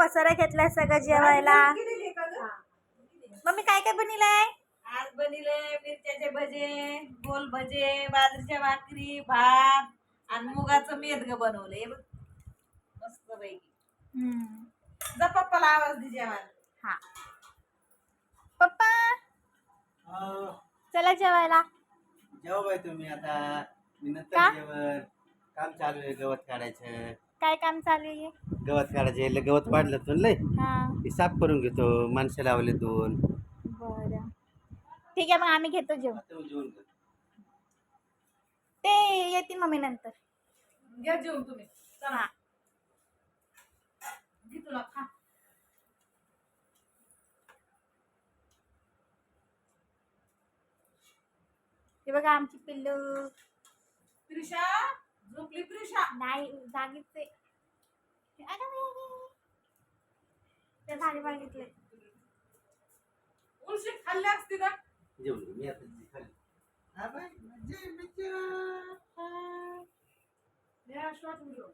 पसारा घेतलाय सगळं जेवायला. मम्मी काय काय बनवलंय? आज बनले मिरच्याचे भजे, गोल भजे, बाजरीच्या भाकरी, भात आणि मुगाचं मेदग बनवलंय मस्त पैकी. जा पप्पाला आवाज दे जेवायला. हा पप्पा चला जेवायला. जेव्हा बाई तुम्ही आता मी का? नंतर जेवण. काम चालू आहे गवत काढायचं. काय काम चालू आहे? गवत काढायचे गवत वाढलं तर लय हा ते साफ करून घेतो. माणसं लावले 2. बरं ठीक आहे, मग आम्ही घेतो जेवण. आता जेवण कर. ते येते मम्मी नंतर. घ्या जेवून तुम्ही. चला हा घे तुला खा. हे बघा आमची पिल्लू. प्रिशा झोपली. प्रिशा नाही जागीच आहे. ते भारी मागितले. उलशी खाल्ली असती ना. जेवण कर. मी आता जी खाल्ली. हा बाई, मजा आहे, मजा. या शॉट व्हिडिओ